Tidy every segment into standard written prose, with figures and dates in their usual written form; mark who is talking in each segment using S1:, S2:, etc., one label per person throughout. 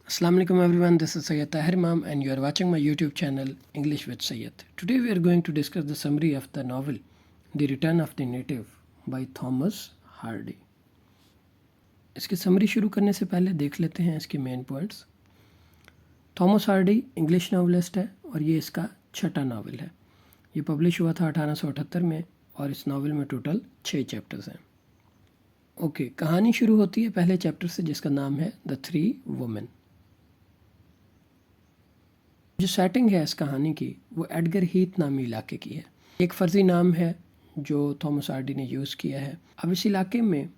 S1: Assalamu alaikum everyone, this is Sayyid Tahir Imam and you are watching my YouTube channel English with Sayyid. Today we are going to discuss the summary of the novel The Return of the Native by Thomas Hardy. इसकी summary शुरू करने से पहले देख लेते हैं इसके main points. Thomas Hardy English novelist है और ये इसका छठा नावल है। ये पब्लिश हुआ था 1878 में और इस नावल में टोटल 6 चैप्टर्स हैं। ओके, कहानी शुरू होती है पहले चैप्टर से जिसका नाम है द 3 वुमेन। जो सेटिंग है इस कहानी की वो एडगर हीथ नामी इलाके की है। एक फ़र्ज़ी नाम है जो थॉमस हार्डी ने यूज़ किया है। अब इस इलाके में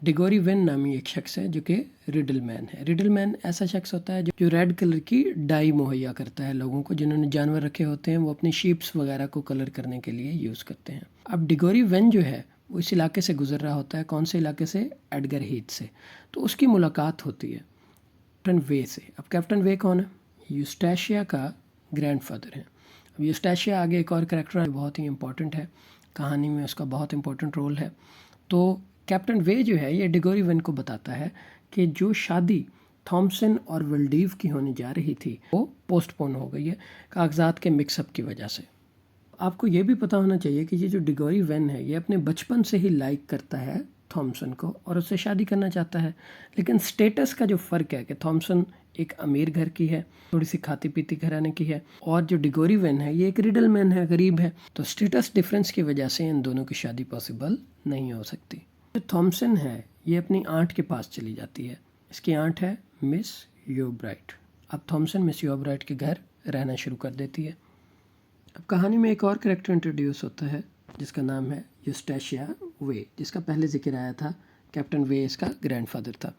S1: डिगोरी वेन नामी एक शख्स है जो कि रिडल मैन है। रिडल मैन ऐसा शख्स होता है जो रेड कलर की डाई मुहैया करता है लोगों को। जिन्होंने जानवर रखे होते हैं वो अपनी शीप्स वगैरह को कलर करने के लिए यूज़ करते हैं। अब डिगोरी वेन जो है वो इस इलाके से गुजर रहा होता है। कौन से इलाके से? एडगर हीथ से। तो उसकी मुलाकात होती है कैप्टन वे से। अब कैप्टन वे कौन है? यूस्टेशिया का ग्रैंडफादर है। अब यूस्टेशिया आगे एक और कैरेक्टर है, बहुत ही इंपॉर्टेंट है कहानी में, उसका बहुत इंपॉर्टेंट रोल है। तो कैप्टन वे जो है ये डिगोरी वेन को बताता है कि जो शादी थॉमसन और विल्डीव की होने जा रही थी वो पोस्टपोन हो गई है कागजात के मिक्सअप की वजह से। आपको ये भी पता होना चाहिए कि ये जो डिगोरी वेन है ये अपने बचपन से ही लाइक करता है थॉमसन को और उससे शादी करना चाहता है। लेकिन स्टेटस का जो फ़र्क है कि थॉमसन एक अमीर घर की है, थोड़ी सी खाती पीती घराने की है, और जो डिगोरी वेन है ये एक रिडल मैन है, गरीब है। तो स्टेटस डिफरेंस की वजह से इन दोनों की शादी पॉसिबल नहीं हो सकती। जो थॉमसन है ये अपनी आंट के पास चली जाती है। इसकी आंट है मिस योब्राइट। अब थॉमसन मिस योब्राइट के घर रहना शुरू कर देती है। अब कहानी में एक और कैरेक्टर इंट्रोड्यूस होता है जिसका नाम है यूस्टेशिया वे, जिसका पहले जिक्र आया था। कैप्टन वे इसका ग्रैंडफादर था।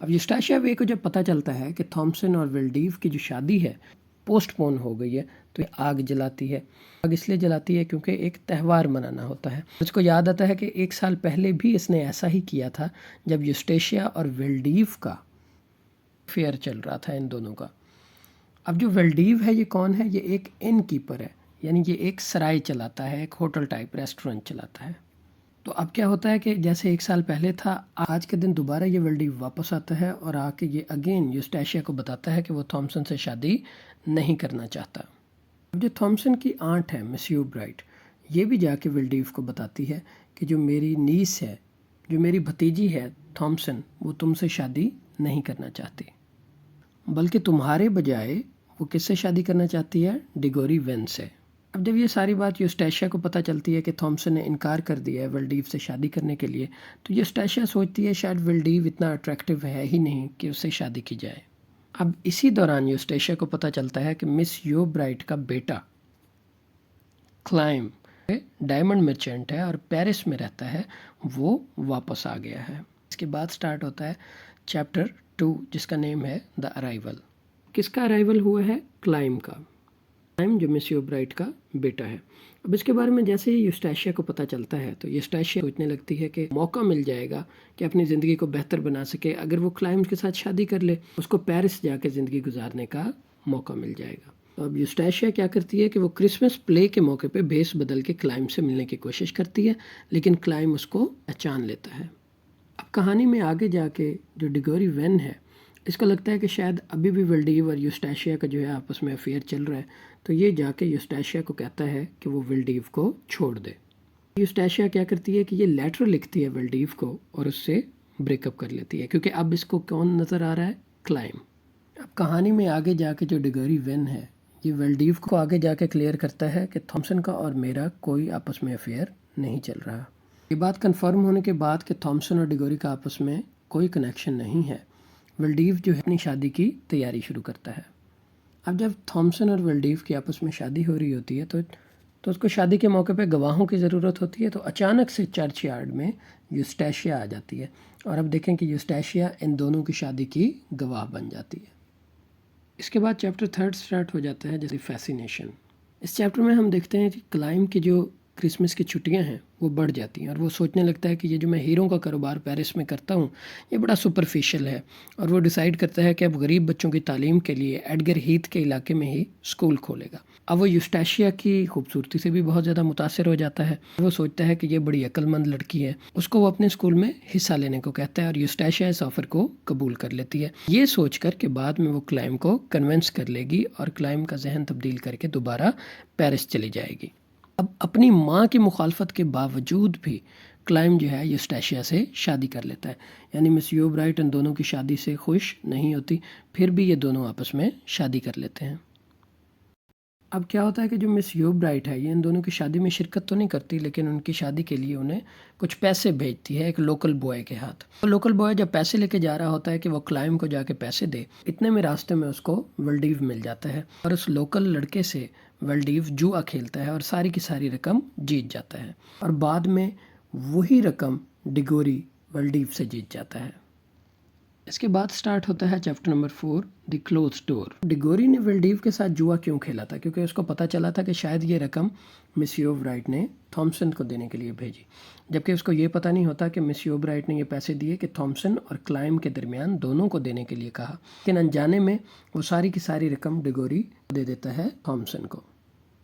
S1: अब यूस्टेशिया वे को जब पता चलता है कि थॉमसन और विल्डीव की जो शादी है पोस्टपोन हो गई है तो ये आग जलाती है। आग इसलिए जलाती है क्योंकि एक त्यौहार मनाना होता है। उसको याद आता है कि 1 साल पहले भी इसने ऐसा ही किया था जब यूस्टेशिया और विल्डीव का फेयर चल रहा था इन दोनों का। अब जो विल्डीव है ये कौन है? ये एक इन कीपर है, यानी ये एक सराय चलाता है, एक होटल टाइप रेस्टोरेंट चलाता है। तो अब क्या होता है कि जैसे 1 साल पहले था, आज के दिन दोबारा ये विल्डीव वापस आता है और आके ये अगेन यूस्टेशिया को बताता है कि वो थॉमसन से शादी नहीं करना चाहता। अब जो थॉमसन की आंट है मिस योब्राइट, ये भी जाके विल्डीव को बताती है कि जो मेरी नीस है, जो मेरी भतीजी है थॉमसन, वो तुमसे शादी नहीं करना चाहती, बल्कि तुम्हारे बजाय वो किससे शादी करना चाहती है? डिगोरी वेन से। अब जब ये सारी बात यूस्टेशिया को पता चलती है कि थॉमसन ने इनकार कर दिया है विल्डीव से शादी करने के लिए, तो यूस्टेशिया सोचती है शायद विल्डीव इतना अट्रैक्टिव है ही नहीं कि उससे शादी की जाए। अब इसी दौरान यूस्टेशिया को पता चलता है कि मिस योब्राइट का बेटा क्लाइम डायमंड मर्चेंट है और पेरिस में रहता है, वो वापस आ गया है। इसके बाद स्टार्ट होता है चैप्टर 2 जिसका नेम है द अराइवल। किसका अराइवल हुआ है? क्लाइम का। क्लाइम जो मिस योब्राइट का बेटा है। अब इसके बारे में जैसे ही यूस्टेशिया को पता चलता है तो यूस्टेशिया सोचने लगती है कि मौका मिल जाएगा कि अपनी ज़िंदगी को बेहतर बना सके। अगर वो क्लाइम के साथ शादी कर ले उसको पेरिस जाके ज़िंदगी गुजारने का मौका मिल जाएगा। तो अब यूस्टेशिया क्या करती है कि वो क्रिसमस प्ले के मौके पे भेस बदल के क्लाइम से मिलने की कोशिश करती है, लेकिन क्लाइम उसको पहचान लेता है। अब कहानी में आगे जाके जो डिगोरी वेन है इसको लगता है कि शायद अभी भी विल्डीव और यूस्टेशिया का जो है आपस में अफेयर चल रहा है, तो ये जाके यूस्टेशिया को कहता है कि वो विल्डीव को छोड़ दे। यूस्टेशिया क्या करती है कि ये लेटर लिखती है विल्डीव को और उससे ब्रेकअप कर लेती है, क्योंकि अब इसको कौन नज़र आ रहा है? क्लाइम। अब कहानी में आगे जाके जो डिगोरी वेन है ये विल्डीव को आगे जाके क्लियर करता है कि थॉमसन का और मेरा कोई आपस में अफेयर नहीं चल रहा। ये बात कंफर्म होने के बाद कि थॉमसन और डिगोरी का आपस में कोई कनेक्शन नहीं है, विल्डीव जो है अपनी शादी की तैयारी शुरू करता है। अब जब थॉमसन और विल्डीव की आपस में शादी हो रही होती है तो उसको शादी के मौके पे गवाहों की ज़रूरत होती है। तो अचानक से चर्च यार्ड में यूस्टेशिया आ जाती है और अब देखें कि यूस्टेशिया इन दोनों की शादी की गवाह बन जाती है। इसके बाद चैप्टर 3 स्टार्ट हो जाता है जैसे फैसिनेशन। इस चैप्टर में हम देखते हैं कि क्लाइम की जो کرسمس کی چھٹیاں ہیں وہ بڑھ جاتی ہیں اور وہ سوچنے لگتا ہے کہ یہ جو میں ہیروں کا کاروبار پیرس میں کرتا ہوں یہ بڑا سپرفیشل ہے، اور وہ ڈیسائیڈ کرتا ہے کہ اب غریب بچوں کی تعلیم کے لیے ایڈگر ہیتھ کے علاقے میں ہی اسکول کھولے گا۔ اب وہ یوسٹیشیا کی خوبصورتی سے بھی بہت زیادہ متاثر ہو جاتا ہے۔ وہ سوچتا ہے کہ یہ بڑی عقل مند لڑکی ہے، اس کو وہ اپنے اسکول میں حصہ لینے کو کہتا ہے اور یوسٹیشیا اس آفر کو قبول کر لیتی ہے، یہ سوچ کر کہ بعد میں وہ کلائم کو کنونس کر لے گی اور کلائم کا ذہن تبدیل کر کے دوبارہ پیرس چلی جائے گی۔ اب اپنی ماں کی مخالفت کے باوجود بھی کلائم جو ہے یوسٹیشیا سے شادی کر لیتا ہے، یعنی مس یوب رائٹ ان دونوں کی شادی سے خوش نہیں ہوتی، پھر بھی یہ دونوں آپس میں شادی کر لیتے ہیں۔ اب کیا ہوتا ہے کہ جو مس یوب رائٹ ہے یہ ان دونوں کی شادی میں شرکت تو نہیں کرتی، لیکن ان کی شادی کے لیے انہیں کچھ پیسے بھیجتی ہے ایک لوکل بوائے کے ہاتھ۔ وہ لوکل بوائے جب پیسے لے کے جا رہا ہوتا ہے کہ وہ کلائم کو جا کے پیسے دے، اتنے میں راستے میں اس کو ولڈیو مل جاتا ہے اور اس لوکل لڑکے سے ولڈیو جوا کھیلتا ہے اور ساری کی ساری رقم جیت جاتا ہے، اور بعد میں وہی رقم ڈیگوری ولڈیو سے جیت جاتا ہے۔ اس کے بعد سٹارٹ ہوتا ہے چیپٹر نمبر 4 دی کلوز ڈور۔ ڈیگوری نے ولڈیو کے ساتھ جوا کیوں کھیلا تھا؟ کیونکہ اس کو پتہ چلا تھا کہ شاید یہ رقم مس یوب رائٹ نے تھامسن کو دینے کے لیے بھیجی، جبکہ اس کو یہ پتہ نہیں ہوتا کہ مس یوب رائٹ نے یہ پیسے دیے کہ تھامسن اور کلائم کے درمیان دونوں کو دینے کے لیے کہا، لیکن انجانے میں وہ ساری کی ساری رقم ڈیگوری دے دیتا ہے تھامسن کو۔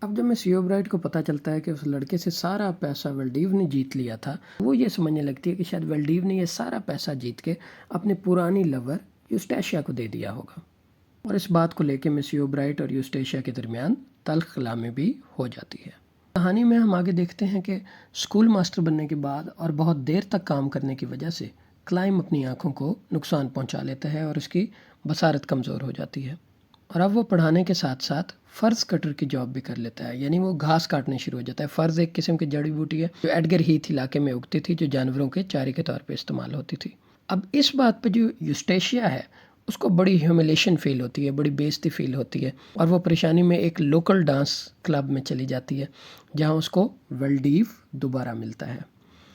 S1: اب جب مس یوب رائٹ کو پتہ چلتا ہے کہ اس لڑکے سے سارا پیسہ ولڈیو نے جیت لیا تھا، وہ یہ سمجھنے لگتی ہے کہ شاید ولڈیو نے یہ سارا پیسہ جیت کے اپنے پرانی لور یوسٹیشیا کو دے دیا ہوگا، اور اس بات کو لے کے مس یوب رائٹ اور یوسٹیشیا کے درمیان تلخ کلامی بھی ہو جاتی ہے۔ کہانی میں ہم آگے دیکھتے ہیں کہ اسکول ماسٹر بننے کے بعد اور بہت دیر تک کام کرنے کی وجہ سے کلائم اپنی آنکھوں کو نقصان پہنچا لیتا ہے اور اس کی بصارت کمزور ہو جاتی ہے، اور اب وہ پڑھانے کے ساتھ ساتھ فرض کٹر کی جاب بھی کر لیتا ہے، یعنی وہ گھاس کاٹنے شروع ہو جاتا ہے۔ فرض ایک قسم کی جڑی بوٹی ہے جو ایڈگر ہیتھ علاقے میں اگتی تھی، جو جانوروں کے چارے کے طور پہ استعمال ہوتی تھی۔ اب اس بات پہ جو یوسٹیشیا ہے اس کو بڑی ہیوملیشن فیل ہوتی ہے، بڑی بےزتی فیل ہوتی ہے، اور وہ پریشانی میں ایک لوکل ڈانس کلب میں چلی جاتی ہے جہاں اس کو ولڈیو دوبارہ ملتا ہے۔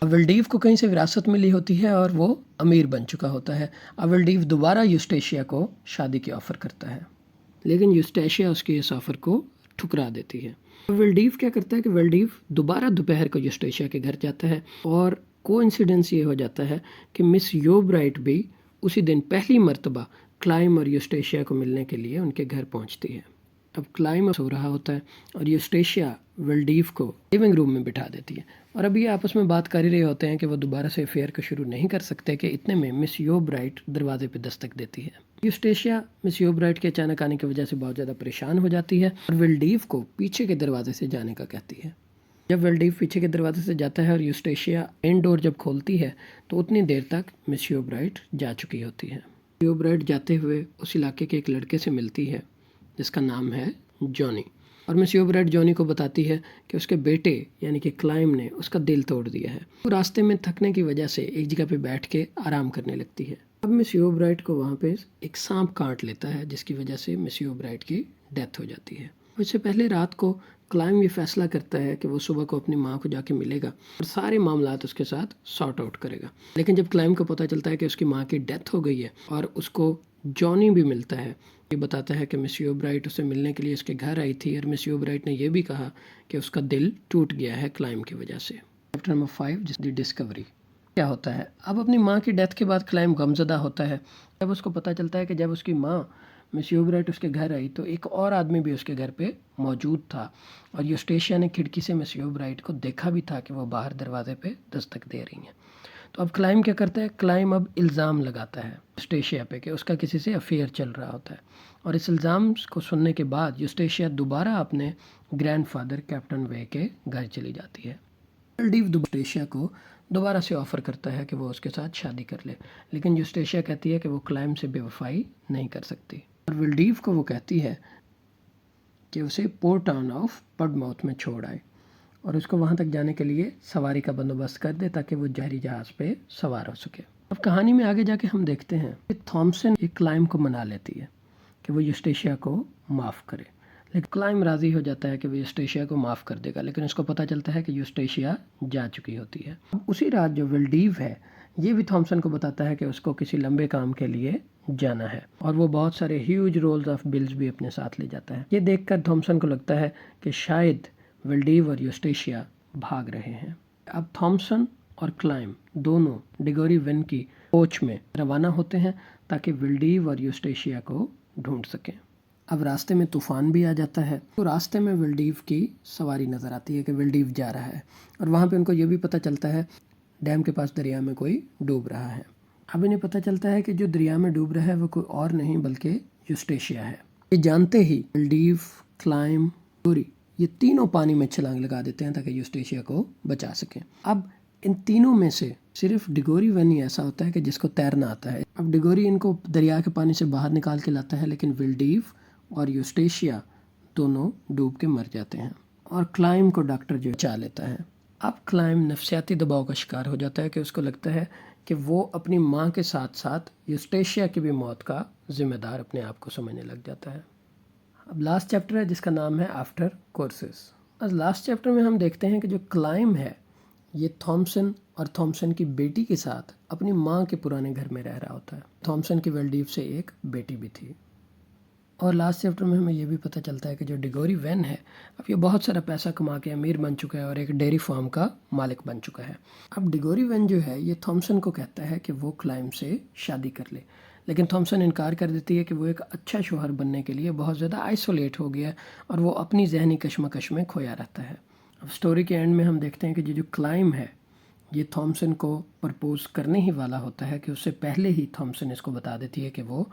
S1: اب ولڈیو کو کہیں سے وراثت ملی ہوتی ہے اور وہ امیر بن چکا ہوتا ہے۔ اب ولڈیو دوبارہ یوسٹیشیا کو شادی کی آفر کرتا ہے، لیکن یوسٹیشیا اس کے اس آفر کو ٹھکرا دیتی ہے۔ ولڈیو کیا کرتا ہے کہ ولڈیو دوبارہ دوپہر کو یوسٹیشیا کے گھر جاتا ہے، اور کوانسیڈنس یہ ہو جاتا ہے کہ مس یوب رائٹ بھی اسی دن پہلی مرتبہ کلائم اور یوسٹیشیا کو ملنے کے لیے ان کے گھر پہنچتی ہے۔ اب کلائم سو رہا ہوتا ہے اور یوسٹیشیا ولڈیو کو لیونگ روم میں بٹھا دیتی ہے، اور اب یہ آپس میں بات کر ہی رہے ہوتے ہیں کہ وہ دوبارہ سے افیئر کو شروع نہیں کر سکتے کہ اتنے میں مس یوب رائٹ دروازے پہ دستک دیتی ہے۔ یوسٹیشیا مس یوب رائٹ کے اچانک آنے کی وجہ سے بہت زیادہ پریشان ہو جاتی ہے اور ولڈیو کو پیچھے کے دروازے سے جانے کا کہتی ہے۔ جب ولڈیو پیچھے کے دروازے سے جاتا ہے اور یوسٹیشیا مین ڈور جب کھولتی ہے تو اتنی دیر تک مس یوب رائٹ جا چکی ہوتی ہے۔ یوب رائٹ جاتے ہوئے اس علاقے کے ایک لڑکے سے ملتی ہے جس کا نام ہے جانی، اور مس یوب رائٹ جانی کو بتاتی ہے کہ اس کے بیٹے یعنی کہ کلائم نے اس کا دل توڑ دیا ہے۔ وہ راستے میں تھکنے کی وجہ سے ایک جگہ پہ بیٹھ کے آرام کرنے لگتی ہے۔ اب مس یوب رائٹ کو وہاں پہ ایک سانپ کاٹ لیتا ہے جس کی وجہ سے مس یوب رائٹ کی ڈیتھ ہو جاتی ہے۔ اس سے پہلے رات کو کلائم یہ فیصلہ کرتا ہے کہ وہ صبح کو اپنی ماں کو جا کے ملے گا اور سارے معاملات اس کے ساتھ سارٹ آؤٹ کرے گا، لیکن جب کلائم کو پتہ چلتا ہے کہ اس کی ماں کی ڈیتھ ہو گئی ہے اور اس کو جانی بھی ملتا ہے، یہ بتاتا ہے کہ مس یوب رائٹ اسے ملنے کے لیے اس کے گھر آئی تھی، اور مس یوب رائٹ نے یہ بھی کہا کہ اس کا دل ٹوٹ گیا ہے کلائم کی وجہ سے۔ چیپٹر نمبر 5 جس دی ڈسکوری۔ کیا ہوتا ہے اب اپنی ماں کی ڈیتھ کے بعد کلائم غمزدہ ہوتا ہے جب اس کو پتہ چلتا ہے کہ جب اس کی ماں مس یوب رائٹ اس کے گھر آئی تو ایک اور آدمی بھی اس کے گھر پہ موجود تھا، اور یوسٹیشیا نے کھڑکی سے مس یوب رائٹ کو دیکھا بھی تھا کہ وہ باہر دروازے پہ دستک دے رہی ہیں۔ تو اب کلائم کیا کرتا ہے؟ کلائم اب الزام لگاتا ہے یوسٹیشیا پہ کہ اس کا کسی سے افیئر چل رہا ہوتا ہے، اور اس الزام کو سننے کے بعد یوسٹیشیا دوبارہ اپنے گرینڈ فادر کیپٹن وے کے گھر چلی جاتی ہے۔ ولڈیو یوسٹیشیا کو دوبارہ سے آفر کرتا ہے کہ وہ اس کے ساتھ شادی کر لے، لیکن یوسٹیشیا کہتی ہے کہ وہ کلائم سے بے وفائی نہیں کر سکتی، اور ولڈیو کو وہ کہتی ہے کہ اسے پورٹ ٹاؤن آف پڈ ماؤتھ میں چھوڑ آئے اور اس کو وہاں تک جانے کے لیے سواری کا بندوبست کر دے تاکہ وہ جہری جہاز پہ سوار ہو سکے۔ اب کہانی میں آگے جا کے ہم دیکھتے ہیں کہ تھامسن ایک کلائم کو منا لیتی ہے کہ وہ یوسٹیشیا کو معاف کرے، لیکن کلائم راضی ہو جاتا ہے کہ وہ یوسٹیشیا کو معاف کر دے گا، لیکن اس کو پتہ چلتا ہے کہ یوسٹیشیا جا چکی ہوتی ہے۔ اب اسی رات جو ولڈیو ہے یہ بھی تھامسن کو بتاتا ہے کہ اس کو کسی لمبے کام کے لیے جانا ہے، اور وہ بہت سارے ہیوج رولز آف بلز بھی اپنے ساتھ لے جاتا ہے۔ یہ دیکھ کر تھامسن کو لگتا ہے کہ شاید ولڈیو اور یوسٹیشیا भाग रहे हैं। अब थॉमसन और क्लाइम दोनों डिगोरी वेन की कोच में रवाना होते हैं ताकि विल्डीव और यूस्टेशिया को ढूंढ सकें। अब रास्ते में तूफान भी आ जाता है, तो रास्ते में विल्डीव की सवारी नज़र आती है कि विल्डीव जा रहा है, और वहाँ पे उनको ये भी पता चलता है डैम के पास दरिया में कोई डूब रहा है। अब इन्हें पता चलता है कि जो दरिया में डूब रहा है वो कोई और नहीं बल्कि यूस्टेशिया है। ये जानते ही विल्डीव, क्लाइम, डिगोरी ये तीनों पानी में छलांग लगा देते हैं ताकि यूस्टेशिया को बचा सकें। अब इन तीनों में से सिर्फ डिगोरी वेन ही ऐसा होता है कि जिसको तैरना आता है। अब डिगोरी इनको दरिया के पानी से बाहर निकाल के लाता है, लेकिन विल्डीव और यूस्टेशिया दोनों डूब के मर जाते हैं और क्लाइम को डॉक्टर जो बचा लेता है। अब क्लाइम नफसियाती दबाव का शिकार हो जाता है कि उसको लगता है कि वो अपनी माँ के साथ साथ यूस्टेशिया की भी मौत का जिम्मेदार अपने आप को समझने लग जाता है। अब लास्ट चैप्टर है जिसका नाम है आफ्टर कोर्सेस। अब लास्ट चैप्टर में हम देखते हैं कि जो क्लाइम है ये थॉमसन और थॉमसन की बेटी के साथ अपनी माँ के पुराने घर में रह रहा होता है। थॉमसन की विल्डीव से एक बेटी भी थी। और लास्ट चैप्टर में हमें ये भी पता चलता है कि जो डिगोरी वेन है अब ये बहुत सारा पैसा कमा के अमीर बन चुका है और एक डेयरी फार्म का मालिक बन चुका है। अब डिगोरी वेन जो है ये थॉमसन को कहता है कि वो क्लाइम से शादी कर ले, लेकिन थॉमसन इनकार कर देती है कि वो एक अच्छा शौहर बनने के लिए बहुत ज़्यादा आइसोलेट हो गया और वो अपनी जहनी कशमकश में खोया रहता है। अब स्टोरी के एंड में हम देखते हैं कि जो क्लाइम है ये थॉमसन को प्रपोज करने ही वाला होता है कि उससे पहले ही थॉमसन इसको बता देती है कि वो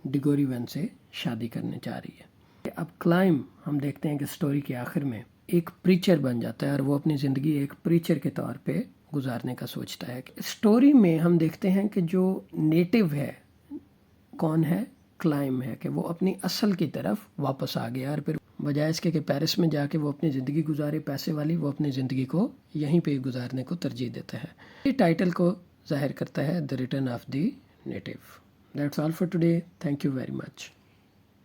S1: डिगोरी वेन से शादी करने जा रही है। अब क्लाइम हम देखते हैं कि स्टोरी के आखिर में एक प्रीचर बन जाता है और वो अपनी ज़िंदगी एक प्रीचर के तौर पे गुजारने का सोचता है। स्टोरी में हम देखते हैं कि जो नेटिव है कौन है, क्लाइम है, कि वो अपनी असल की तरफ वापस आ गया और फिर बजाय इसके कि पेरिस में जाके वो अपनी ज़िंदगी गुजारे पैसे वाली, वो अपनी ज़िंदगी को यहीं पे गुजारने को तरजीह देता है। ये टाइटल को ज़ाहिर करता है the return of the native. That's all for today. Thank you very much.